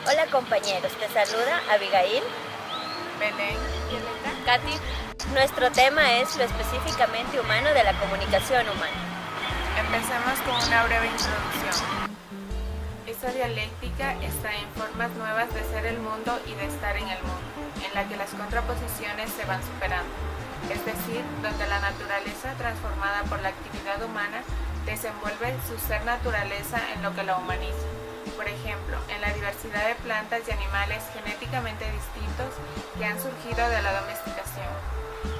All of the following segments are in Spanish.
Hola compañeros, te saluda Abigail, Belén, Violeta, Katy. Nuestro tema es lo específicamente humano de la comunicación humana. empecemos con una breve introducción. Esta dialéctica está en formas nuevas de ser el mundo y de estar en el mundo, en la que las contraposiciones se van superando, es decir, donde la naturaleza transformada por la actividad humana desenvuelve su ser naturaleza en lo que la humaniza. Por ejemplo, en la diversidad de plantas y animales genéticamente distintos que han surgido de la domesticación,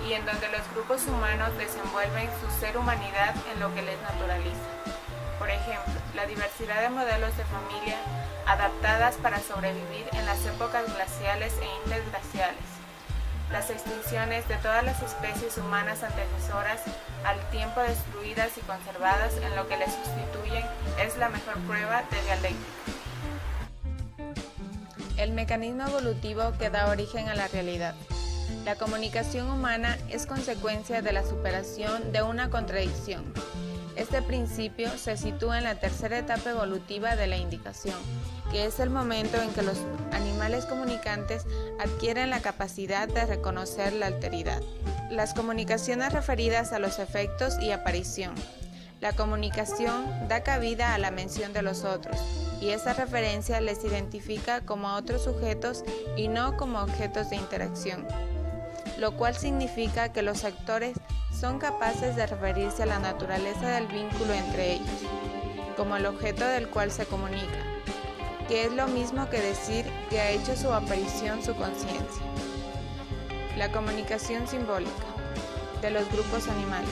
y en donde los grupos humanos desenvuelven su ser humanidad en lo que les naturaliza. Por ejemplo, la diversidad de modelos de familia adaptadas para sobrevivir en las épocas glaciales e interglaciales. Las extinciones de todas las especies humanas antecesoras al tiempo destruidas y conservadas en lo que les sustituyen es la mejor prueba de dialéctica. El mecanismo evolutivo que da origen a la realidad. La comunicación humana es consecuencia de la superación de una contradicción. Este principio se sitúa en la tercera etapa evolutiva de la indicación, que es el momento en que los animales comunicantes adquieren la capacidad de reconocer la alteridad. Las comunicaciones referidas a los efectos y aparición. La comunicación da cabida a la mención de los otros, y esa referencia les identifica como a otros sujetos y no como objetos de interacción, lo cual significa que los actores son capaces de referirse a la naturaleza del vínculo entre ellos, como el objeto del cual se comunica, que es lo mismo que decir que ha hecho su aparición su conciencia. La comunicación simbólica de los grupos animales.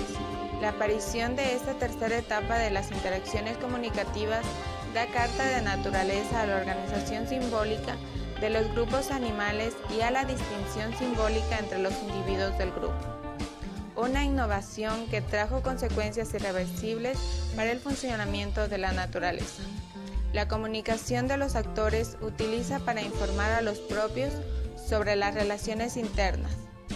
La aparición de esta tercera etapa de las interacciones comunicativas da carta de naturaleza a la organización simbólica de los grupos animales y a la distinción simbólica entre los individuos del grupo. Una innovación que trajo consecuencias irreversibles para el funcionamiento de la naturaleza. La comunicación de los actores utiliza para informar a los propios sobre las relaciones internas.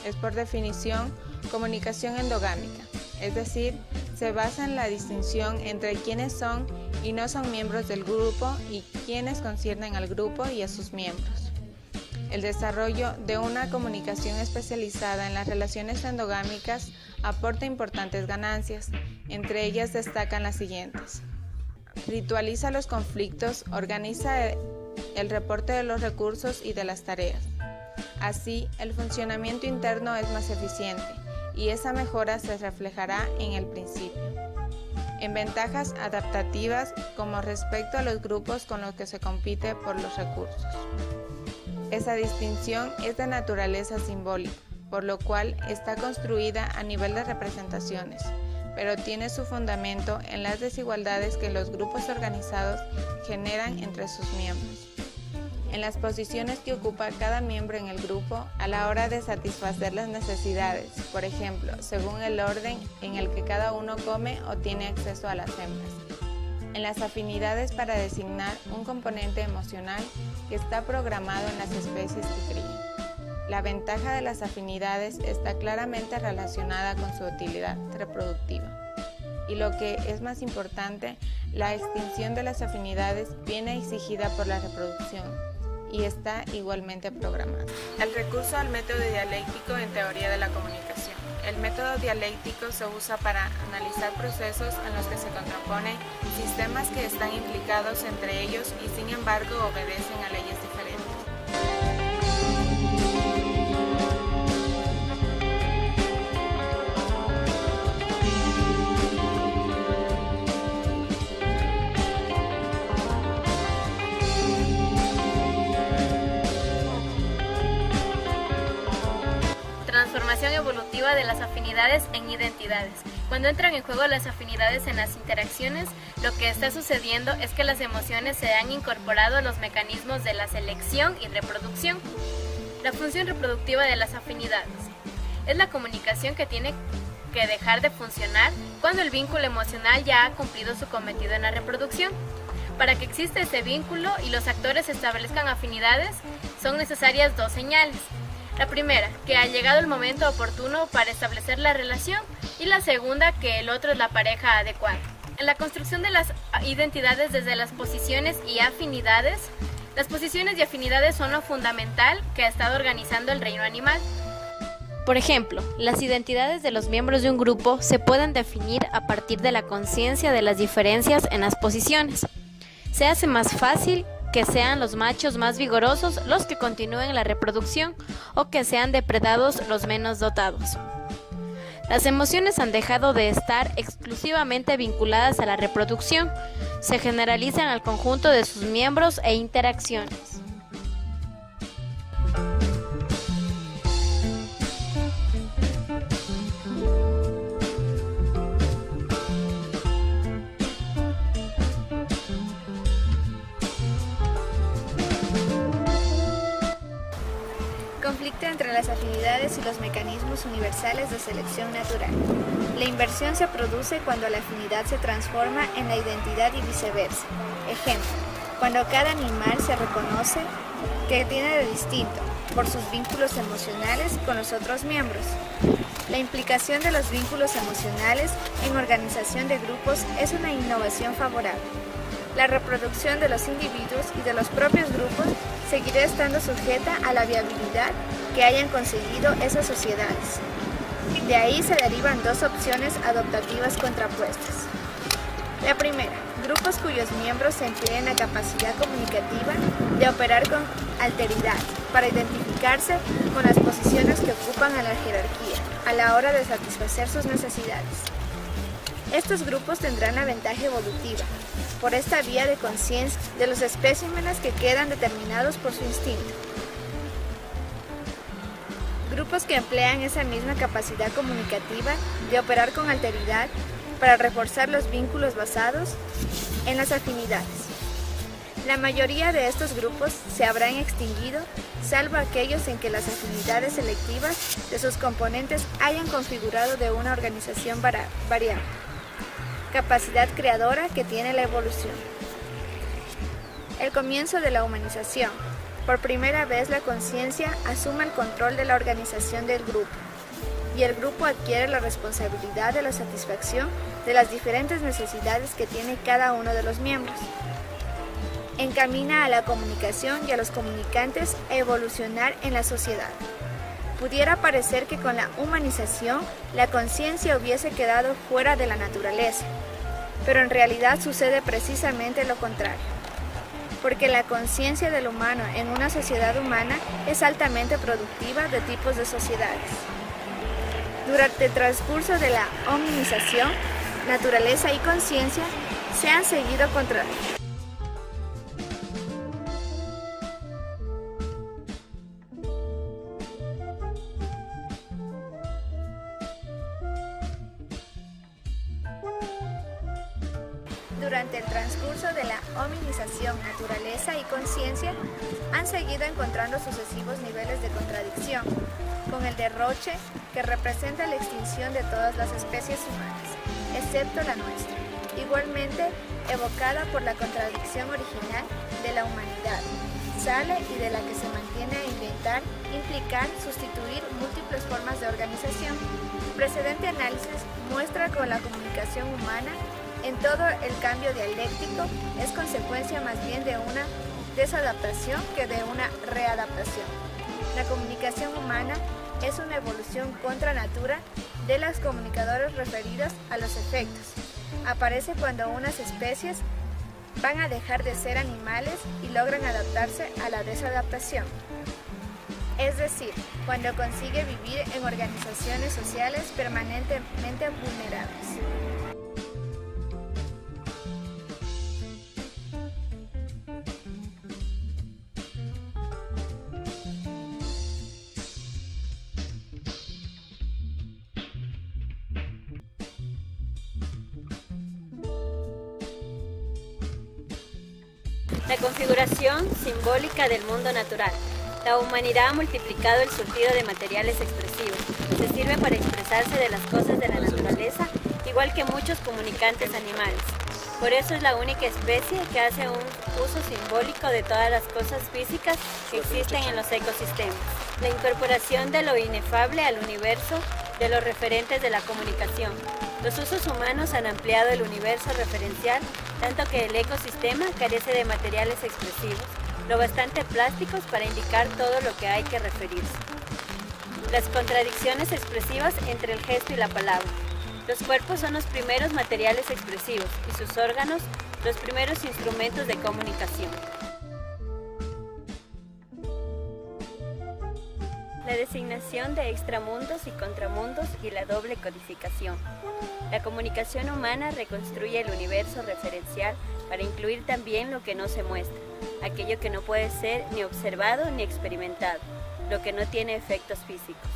Es por definición comunicación endogámica, es decir, se basa en la distinción entre quienes son y no son miembros del grupo y quienes conciernen al grupo y a sus miembros. El desarrollo de una comunicación especializada en las relaciones endogámicas aporta importantes ganancias, entre ellas destacan las siguientes. Ritualiza los conflictos, organiza el reporte de los recursos y de las tareas. Así, el funcionamiento interno es más eficiente y esa mejora se reflejará en el principio. En ventajas adaptativas como respecto a los grupos con los que se compite por los recursos. Esa distinción es de naturaleza simbólica, por lo cual está construida a nivel de representaciones, pero tiene su fundamento en las desigualdades que los grupos organizados generan entre sus miembros, en las posiciones que ocupa cada miembro en el grupo a la hora de satisfacer las necesidades, por ejemplo, según el orden en el que cada uno come o tiene acceso a las hembras. En las afinidades para designar un componente emocional que está programado en las especies que crían. La ventaja de las afinidades está claramente relacionada con su utilidad reproductiva. Y lo que es más importante, la extinción de las afinidades viene exigida por la reproducción y está igualmente programada. El recurso al método dialéctico en teoría de la comunicación. El método dialéctico se usa para analizar procesos en los que se contraponen sistemas que están implicados entre ellos y sin embargo obedecen a leyes diferentes. Transformación evolutiva de las afinidades en identidades. Cuando entran en juego las afinidades en las interacciones, lo que está sucediendo es que las emociones se han incorporado a los mecanismos de la selección y reproducción. La función reproductiva de las afinidades es la comunicación que tiene que dejar de funcionar cuando el vínculo emocional ya ha cumplido su cometido en la reproducción. Para que exista ese vínculo y los actores establezcan afinidades, son necesarias dos señales. La primera, que ha llegado el momento oportuno para establecer la relación, y la segunda, que el otro es la pareja adecuada. En la construcción de las identidades desde las posiciones y afinidades, Las posiciones y afinidades son lo fundamental que ha estado organizando el reino animal. Por ejemplo, las identidades de los miembros de un grupo se pueden definir a partir de la conciencia de las diferencias en las posiciones. Se hace más fácil que sean los machos más vigorosos los que continúen la reproducción o que sean depredados los menos dotados. Las emociones han dejado de estar exclusivamente vinculadas a la reproducción, se generalizan al conjunto de sus miembros e interacciones. Conflicto entre las afinidades y los mecanismos universales de selección natural. La inversión se produce cuando la afinidad se transforma en la identidad y viceversa. Ejemplo, cuando cada animal se reconoce que tiene de distinto por sus vínculos emocionales con los otros miembros. La implicación de los vínculos emocionales en organización de grupos es una innovación favorable. La reproducción de los individuos y de los propios grupos seguirá estando sujeta a la viabilidad que hayan conseguido esas sociedades. De ahí se derivan dos opciones adaptativas contrapuestas. La primera, grupos cuyos miembros empleen la capacidad comunicativa de operar con alteridad para identificarse con las posiciones que ocupan en la jerarquía a la hora de satisfacer sus necesidades. Estos grupos tendrán la ventaja evolutiva por esta vía de conciencia de los especímenes que quedan determinados por su instinto. Grupos que emplean esa misma capacidad comunicativa de operar con alteridad para reforzar los vínculos basados en las afinidades. La mayoría de estos grupos se habrán extinguido, salvo aquellos en que las afinidades selectivas de sus componentes hayan configurado de una organización variable. Capacidad creadora que tiene la evolución. El comienzo de la humanización. Por primera vez la conciencia asume el control de la organización del grupo y el grupo adquiere la responsabilidad de la satisfacción de las diferentes necesidades que tiene cada uno de los miembros. Encamina a la comunicación y a los comunicantes a evolucionar en la sociedad. Pudiera parecer que con la humanización la conciencia hubiese quedado fuera de la naturaleza, pero en realidad sucede precisamente lo contrario, porque la conciencia del humano en una sociedad humana es altamente productiva de tipos de sociedades. Durante el transcurso de la hominización, naturaleza y conciencia se han seguido contrarios. Durante el transcurso de la hominización, naturaleza y conciencia han seguido encontrando sucesivos niveles de contradicción, con el derroche que representa la extinción de todas las especies humanas, excepto la nuestra, igualmente evocada por la contradicción original de la humanidad, sale y de la que se mantiene a inventar, implicar, sustituir múltiples formas de organización. El precedente análisis muestra que la comunicación humana en todo el cambio dialéctico es consecuencia más bien de una desadaptación que de una readaptación. La comunicación humana es una evolución contra natura de los comunicadores referidos a los efectos. Aparece cuando unas especies van a dejar de ser animales y logran adaptarse a la desadaptación. Es decir, cuando consigue vivir en organizaciones sociales permanentemente vulnerables. La configuración simbólica del mundo natural. La humanidad ha multiplicado el surtido de materiales expresivos. Se sirve para expresarse de las cosas de la naturaleza, igual que muchos comunicantes animales. Por eso es la única especie que hace un uso simbólico de todas las cosas físicas que existen en los ecosistemas. La incorporación de lo inefable al universo de los referentes de la comunicación. Los usos humanos han ampliado el universo referencial, tanto que el ecosistema carece de materiales expresivos, lo bastante plásticos para indicar todo lo que hay que referirse. Las contradicciones expresivas entre el gesto y la palabra. Los cuerpos son los primeros materiales expresivos y sus órganos los primeros instrumentos de comunicación. La designación de extramundos y contramundos y la doble codificación. La comunicación humana reconstruye el universo referencial para incluir también lo que no se muestra, aquello que no puede ser ni observado ni experimentado, lo que no tiene efectos físicos.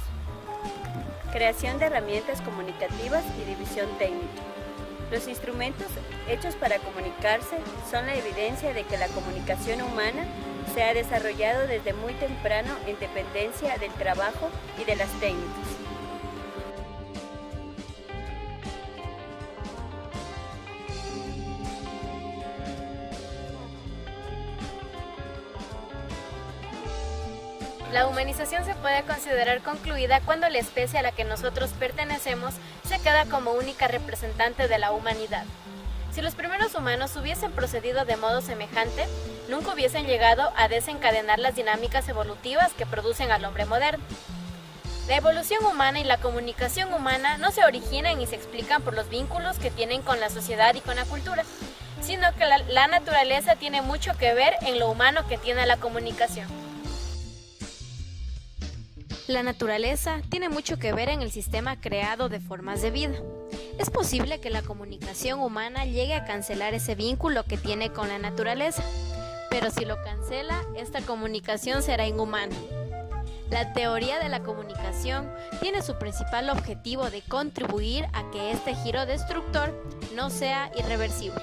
Creación de herramientas comunicativas y división técnica. Los instrumentos hechos para comunicarse son la evidencia de que la comunicación humana se ha desarrollado desde muy temprano en dependencia del trabajo y de las técnicas. La humanización se puede considerar concluida cuando la especie a la que nosotros pertenecemos se queda como única representante de la humanidad. Si los primeros humanos hubiesen procedido de modo semejante, nunca hubiesen llegado a desencadenar las dinámicas evolutivas que producen al hombre moderno. La evolución humana y la comunicación humana no se originan y se explican por los vínculos que tienen con la sociedad y con la cultura, sino que la naturaleza tiene mucho que ver en lo humano que tiene la comunicación. La naturaleza tiene mucho que ver en el sistema creado de formas de vida. Es posible que la comunicación humana llegue a cancelar ese vínculo que tiene con la naturaleza, pero si lo cancela, esta comunicación será inhumana. La teoría de la comunicación tiene su principal objetivo de contribuir a que este giro destructor no sea irreversible.